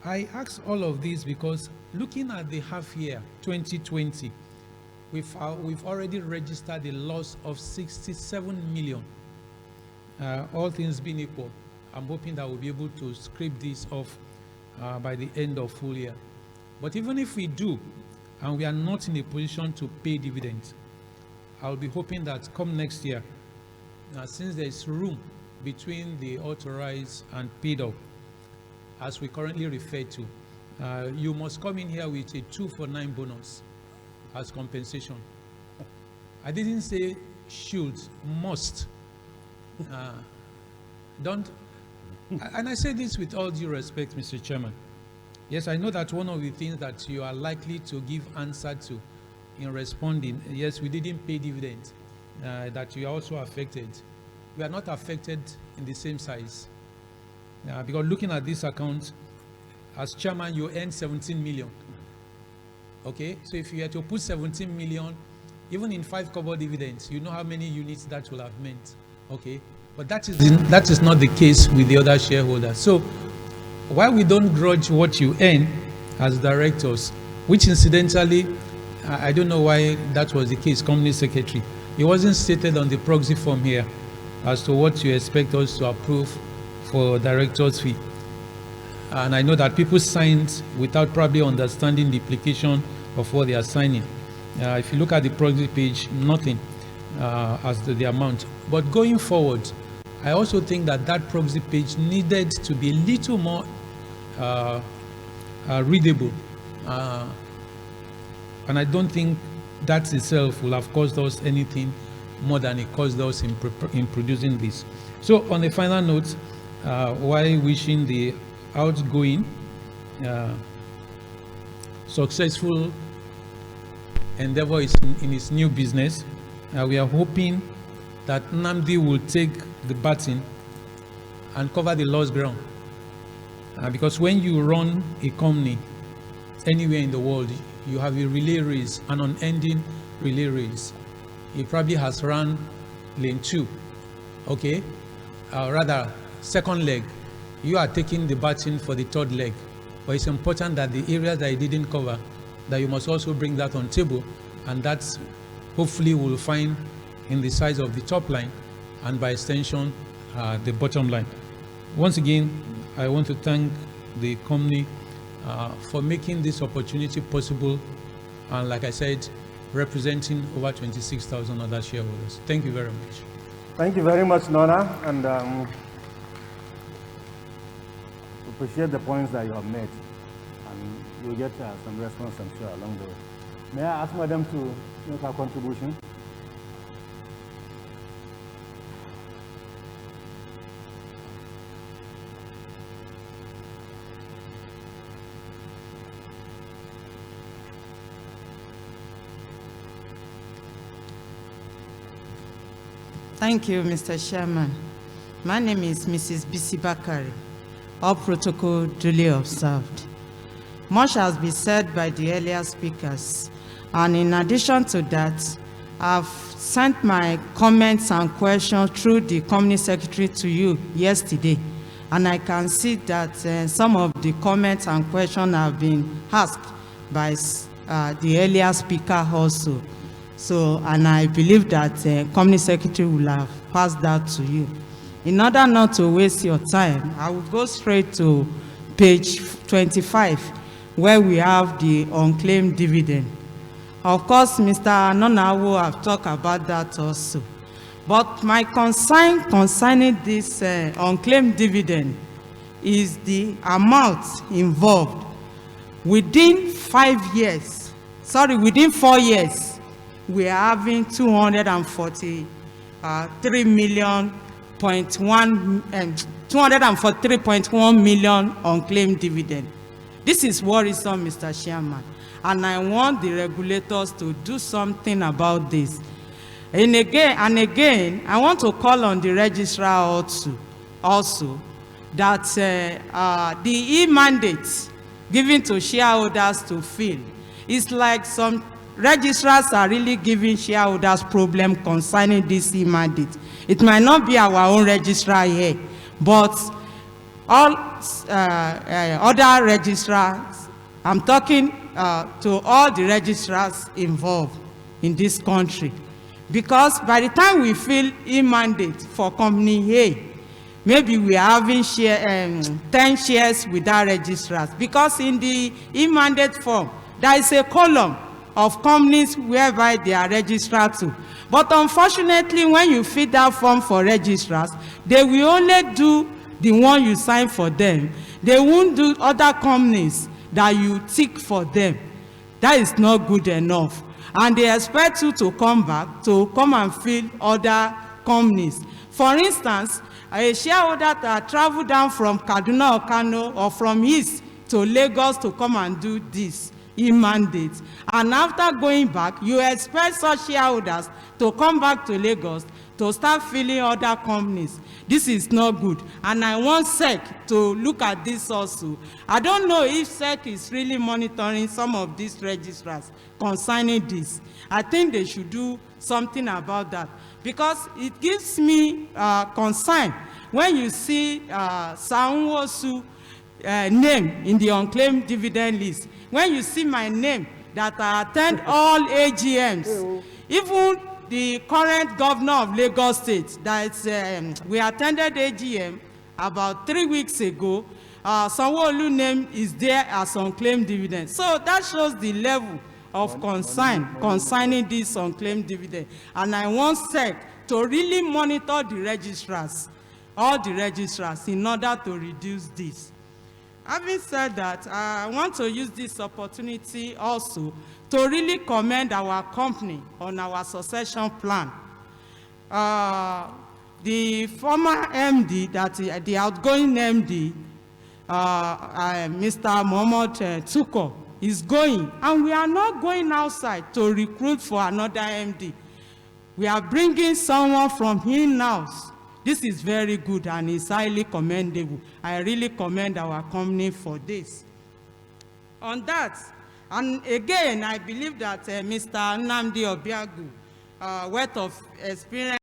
I ask all of this because looking at the half year 2020, we've already registered a loss of 67 million. All things being equal, I'm hoping that we'll be able to scrape this off by the end of full year. But even if we do, and we are not in a position to pay dividends, I'll be hoping that come next year, since there is room between the authorized and paid up, as we currently refer to, you must come in here with a 2-for-9 bonus as compensation. I didn't say should, must. Don't, and I say this with all due respect, Mr. Chairman. Yes, I know that one of the things that you are likely to give answer to in responding, yes, we didn't pay dividends, that you are also affected. We are not affected in the same size. Because looking at this account, as chairman, you earn 17 million. Okay, so if you had to put 17 million, even in 5 kobo dividends, you know how many units that will have meant. Okay, but that is not the case with the other shareholders. So while we don't grudge what you earn as directors, which incidentally, I don't know why that was the case, company secretary, it wasn't stated on the proxy form here as to what you expect us to approve for director's fee. And I know that people signed without probably understanding the implication of what they are signing. If you look at the proxy page, nothing as to the amount. But going forward, I also think that that proxy page needed to be a little more readable. And I don't think that itself will have caused us anything more than it caused us in producing this. So on a final note, while wishing the outgoing successful endeavor in his new business, we are hoping that Nnamdi will take the baton and cover the lost ground. Because when you run a company anywhere in the world, you have a relay race, an unending relay race. He probably has run lane 2, okay? Rather, second leg. You are taking the baton for the third leg. But it's important that the areas that you didn't cover, that you must also bring that on table, and that's hopefully we'll find in the size of the top line, and by extension, the bottom line. Once again, I want to thank the company for making this opportunity possible, and like I said, representing over 26,000 other shareholders. Thank you very much. Thank you very much, Nona, and appreciate the points that you have made, and you'll get some response, I'm sure, along the way. May I ask Madam to make her contribution? Thank you, Mr. Chairman. My name is Mrs. Bisi Bakari. All protocol duly observed. Much has been said by the earlier speakers, and in addition to that, I've sent my comments and questions through the company secretary to you yesterday, and I can see that some of the comments and questions have been asked by the earlier speaker also. So, and I believe that company secretary will have passed that to you. In order not to waste your time, I will go straight to page 25, where we have the unclaimed dividend. Of course, Mr. Nonawo have talked about that also. But my concern concerning this unclaimed dividend is the amount involved. Within 4 years, we are having 243.1 million unclaimed dividend. This is worrisome, Mr. Chairman, and I want the regulators to do something about this. And again, I want to call on the registrar also that the e-mandate given to shareholders to fill is like some registrars are really giving shareholders problem concerning this e-mandate. It might not be our own registrar here, but all other registrars, I'm talking to all the registrars involved in this country. Because by the time we fill e-mandate for company A, maybe we are having 10 shares without registrars. Because in the e-mandate form, there is a column of companies whereby they are registered to. But unfortunately, when you fill that form for registrars, they will only do the one you sign for them. They won't do other companies that you tick for them. That is not good enough. And they expect you to come back to come and fill other companies. For instance, a shareholder that travel down from Kaduna or Kano or from East to Lagos to come and do this e-mandate. And after going back, you expect such shareholders to come back to Lagos to start filling other companies. This is not good. And I want SEC to look at this also. I don't know if SEC is really monitoring some of these registrars concerning this. I think they should do something about that, because it gives me concern when you see Sanwo-Osu name in the unclaimed dividend list. When you see my name that I attend all AGMs, even the current governor of Lagos State, we attended AGM about 3 weeks ago, Sanwo-Olu name is there as unclaimed dividend. So that shows the level of concern concerning this unclaimed dividend. And I want SEC to really monitor the registrars, all the registrars, in order to reduce this. Having said that, I want to use this opportunity also to really commend our company on our succession plan. The former MD, the outgoing MD, Mr. Mohamed Tuko, is going, and we are not going outside to recruit for another MD. We are bringing someone from in-house. This is very good and is highly commendable. I really commend our company for this. On that, and again, I believe that Mr. Nnamdi Obiagu, wealth of experience,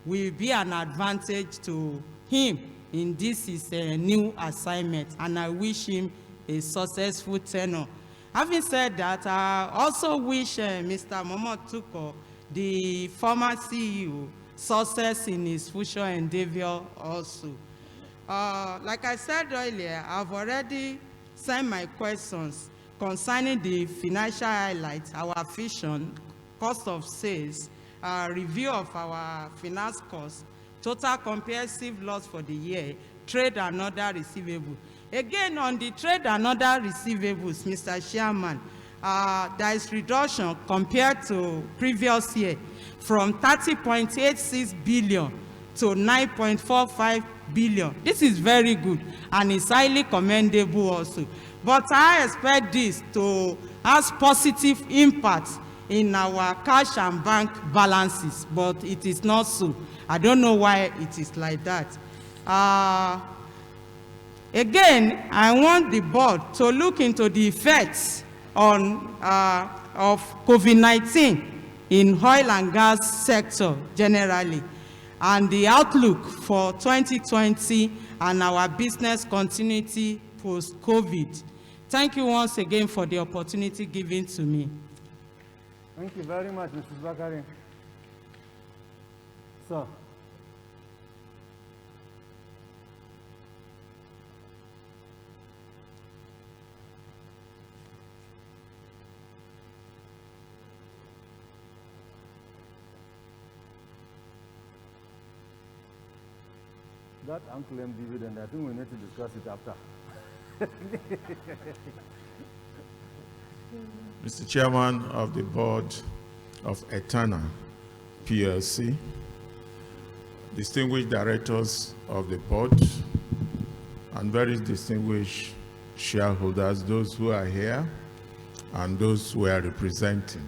will be an advantage to him in this his new assignment, and I wish him a successful tenure. Having said that, I also wish Mr. Mohamed Tuko, the former CEO, success in his future endeavor also. Like I said earlier, I've already sent my questions concerning the financial highlights, our vision, cost of sales, review of our finance costs, total comprehensive loss for the year, trade and other receivable. Again, on the trade and other receivables, Mr. Chairman, there is reduction compared to previous year from 30.86 billion to 9.45 billion. This is very good and it's highly commendable also. But I expect this to have positive impact in our cash and bank balances, but it is not so. I don't know why it is like that. Again, I want the board to look into the effects of COVID-19 in oil and gas sector generally, and the outlook for 2020 and our business continuity post-COVID. Thank you once again for the opportunity given to me. Thank you very much, Mrs. Bakari. So, that unclaimed dividend, I think we need to discuss it after. Mr. Chairman of the Board of Eterna Plc, distinguished directors of the board, and very distinguished shareholders, those who are here and those who are representing.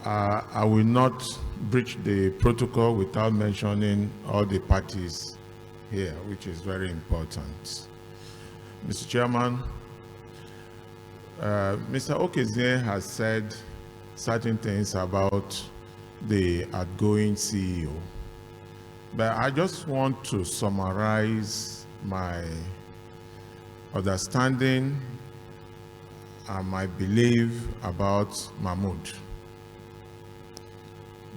I will not breach the protocol without mentioning all the parties here, which is very important. Mr. Chairman, Mr. Okezie has said certain things about the outgoing CEO, but I just want to summarize my understanding and my belief about Mahmoud.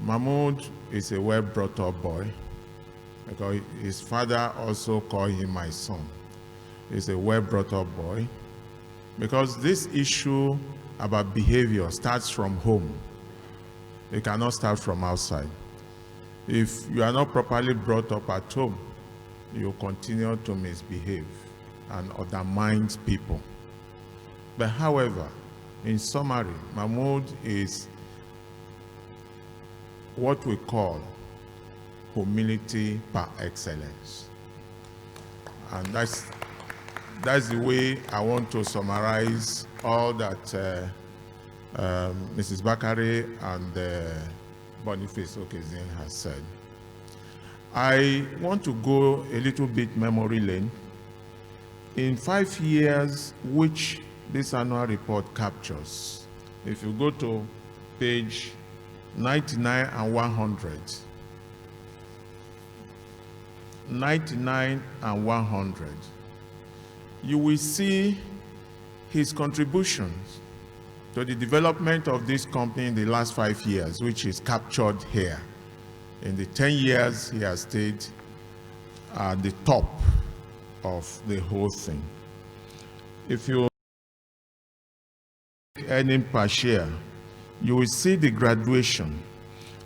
Mahmoud is a well-brought-up boy, because his father also called him my son. He's a well-brought-up boy, because this issue about behavior starts from home. It cannot start from outside. If you are not properly brought up at home, you continue to misbehave and undermine people. But however, in summary, Mahmoud is what we call humility par excellence. And that's the way I want to summarize all that Mrs. Bakari and Boniface Okezie has said. I want to go a little bit memory lane. In 5 years, which this annual report captures, if you go to page 99 and 100, 99 and 100, you will see his contributions to the development of this company in the last 5 years, which is captured here. In the 10 years, he has stayed at the top of the whole thing. If you earning per share, you will see the graduation.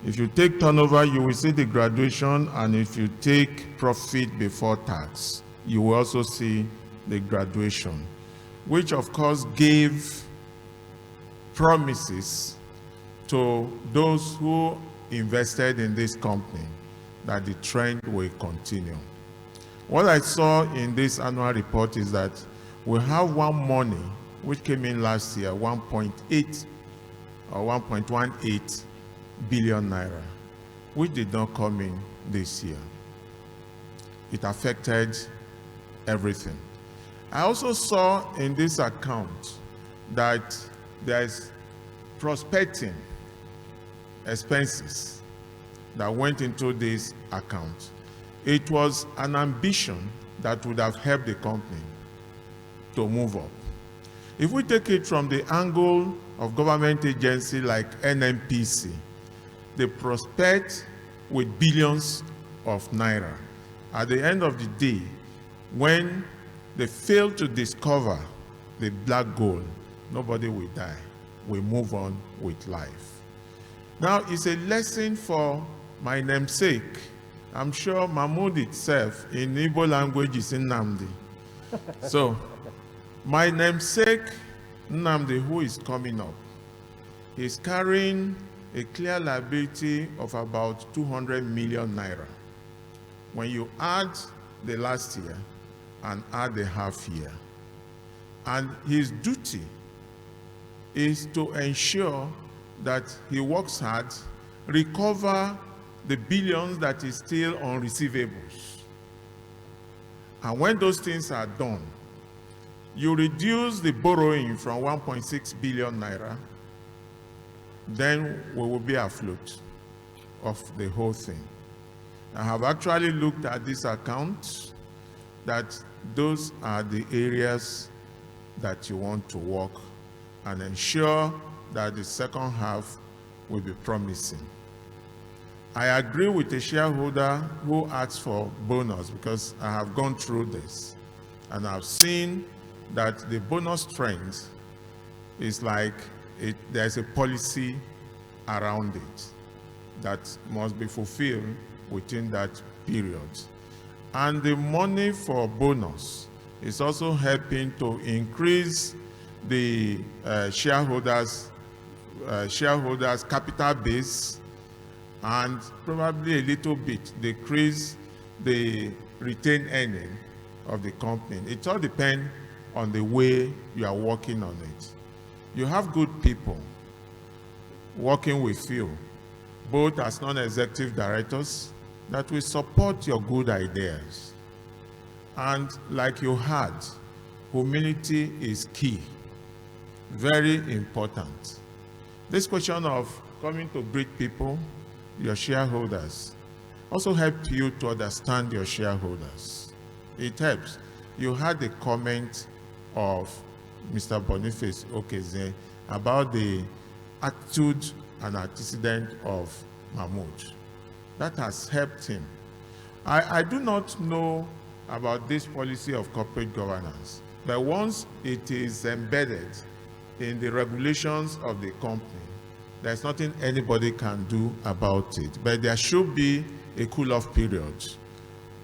If you take turnover, you will see the graduation, and if you take profit before tax, you will also see the graduation, which of course gave promises to those who invested in this company that the trend will continue. What I saw in this annual report is that we have one money which came in last year, 1.8 or 1.18 billion naira, which did not come in this year. It affected everything. I also saw in this account that there is prospecting expenses that went into this account. It was an ambition that would have helped the company to move up. If we take it from the angle of government agency like NNPC, they prospect with billions of naira. At the end of the day, when they fail to discover the black gold, nobody will die. We move on with life. Now, it's a lesson for my namesake, I'm sure Mahmoud itself in Igbo language is Nnamdi. So, my namesake, Nnamdi, who is coming up, is carrying a clear liability of about 200 million naira. When you add the last year and add the half year, and his duty is to ensure that he works hard, recover the billions that is still on receivables. And when those things are done, you reduce the borrowing from 1.6 billion naira, then we will be afloat of the whole thing. I have actually looked at this account, that those are the areas that you want to work and ensure that the second half will be promising. I agree with the shareholder who asked for bonus, because I have gone through this and I've seen that the bonus trend is like there's a policy around it that must be fulfilled within that period. And the money for bonus is also helping to increase the shareholders' capital base, and probably a little bit decrease the retained earning of the company. It all depends on the way you are working on it. You have good people working with you, both as non-executive directors, that will support your good ideas. And like you had, humility is key, very important. This question of coming to greet people, your shareholders, also helps you to understand your shareholders. It helps. You had the comment of Mr. Boniface Okeze about the attitude and antecedent of Mahmoud. That has helped him. I do not know about this policy of corporate governance, but once it is embedded in the regulations of the company, there's nothing anybody can do about it. But there should be a cool-off period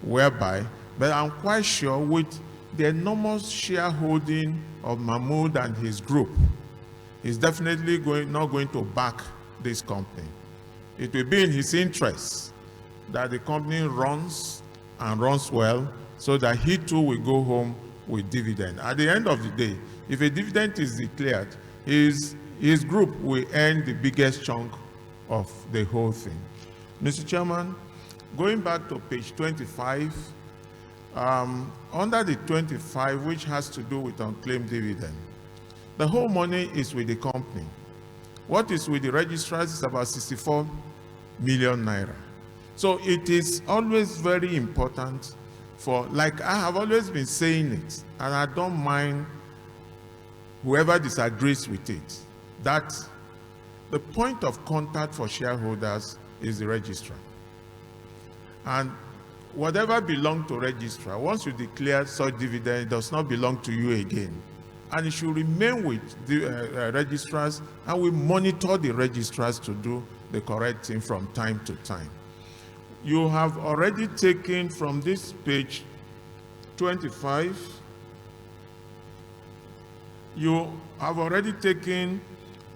whereby, but I'm quite sure with the enormous shareholding of Mahmoud and his group, he's definitely not going to back this company. It will be in his interest that the company runs and runs well, so that he too will go home with dividend. At the end of the day, if a dividend is declared, his group will earn the biggest chunk of the whole thing. Mr. Chairman, going back to page 25, under the 25, which has to do with unclaimed dividend, the whole money is with the company. What is with the registrars is about 64 million naira. So it is always very important for, like I have always been saying it, and I don't mind whoever disagrees with it, that the point of contact for shareholders is the registrar. And whatever belongs to registrar, once you declare such dividend, it does not belong to you again. And it should remain with the registrars, and we monitor the registrars to do the correct thing from time to time. You have already taken from this page 25, you have already taken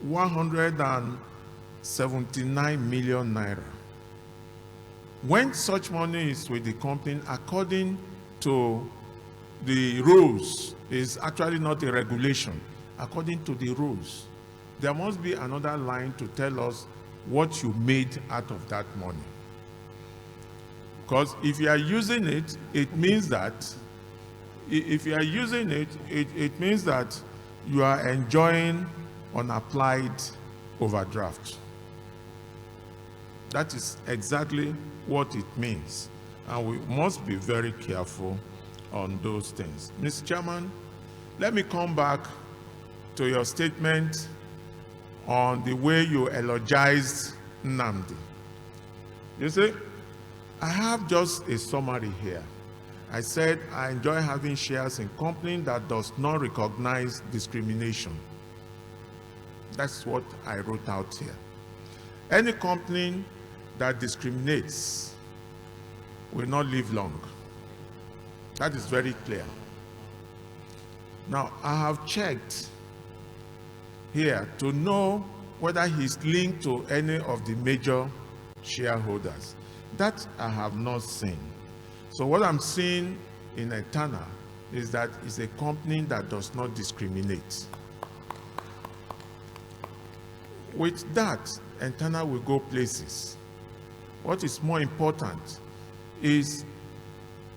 179 million naira. When such money is with the company, according to the rules, is actually not a regulation. According to the rules, there must be another line to tell us what you made out of that money. Because if you are using it, it means that it means that you are enjoying unapplied overdraft. That is exactly what it means. And we must be very careful on those things. Mr. Chairman, let me come back to your statement on the way you eulogized Nnamdi. You see, I have just a summary here. I said I enjoy having shares in company that does not recognize discrimination. That's what I wrote out here. Any company that discriminates will not live long. That is very clear. Now, I have checked here to know whether he's linked to any of the major shareholders. That I have not seen. So what I'm seeing in Eterna is that it's a company that does not discriminate. With that, Eterna will go places. What is more important is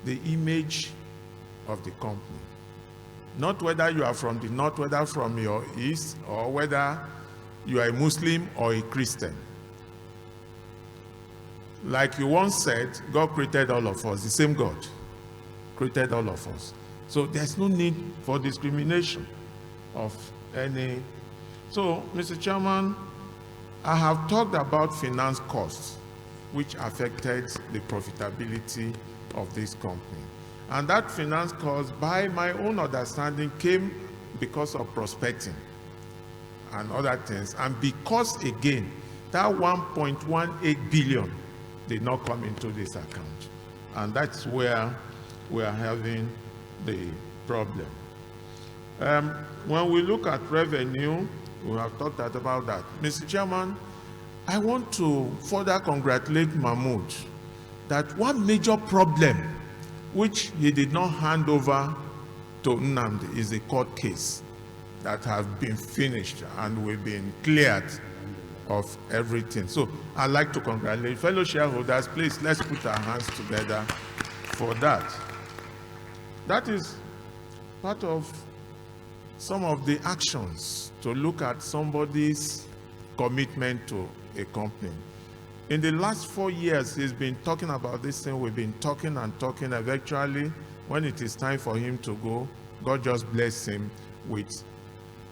the image of the company. Not whether you are from the north, whether from your east, or whether you are a Muslim or a Christian. Like you once said, God created all of us, the same God created all of us. So there's no need for discrimination of any. So, Mr. Chairman, I have talked about finance costs, which affected the profitability of this company. And that finance cost, by my own understanding, came because of prospecting and other things. And because, again, that 1.18 billion did not come into this account. And that's where we are having the problem. When we look at revenue, we have talked about that. Mr. Chairman, I want to further congratulate Mahmoud that one major problem which he did not hand over to Nnamdi is a court case that has been finished and we've been cleared of everything. So I'd like to congratulate fellow shareholders. Please, let's put our hands together for that. That is part of some of the actions to look at somebody's commitment to a company. In the last 4 years, he's been talking about this thing. We've been talking and talking. Eventually, when it is time for him to go, God just blessed him with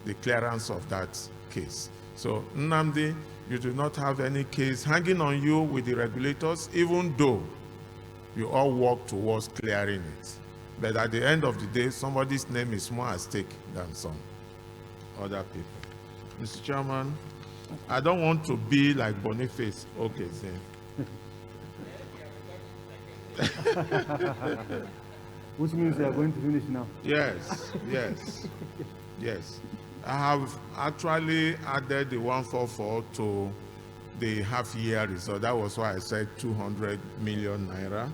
the clearance of that case. So, Nnamdi, you do not have any case hanging on you with the regulators, even though you all work towards clearing it. But at the end of the day, somebody's name is more at stake than some other people. Mr. Chairman, I don't want to be like Boniface. Okay, then. Which means you are going to finish now. Yes, yes, yes. I have actually added the 144 to the half-year result. That was why I said 200 million naira.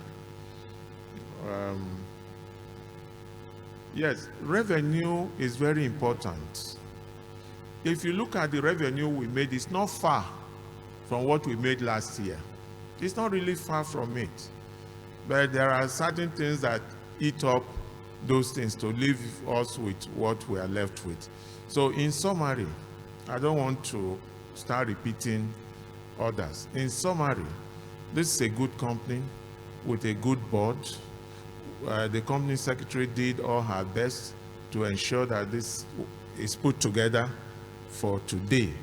Yes, revenue is very important. If you look at the revenue we made, it's not far from what we made last year. It's not really far from it. But there are certain things that eat up those things to leave us with what we are left with. So in summary, I don't want to start repeating others. In summary, this is a good company with a good board. The company secretary did all her best to ensure that this is put together for today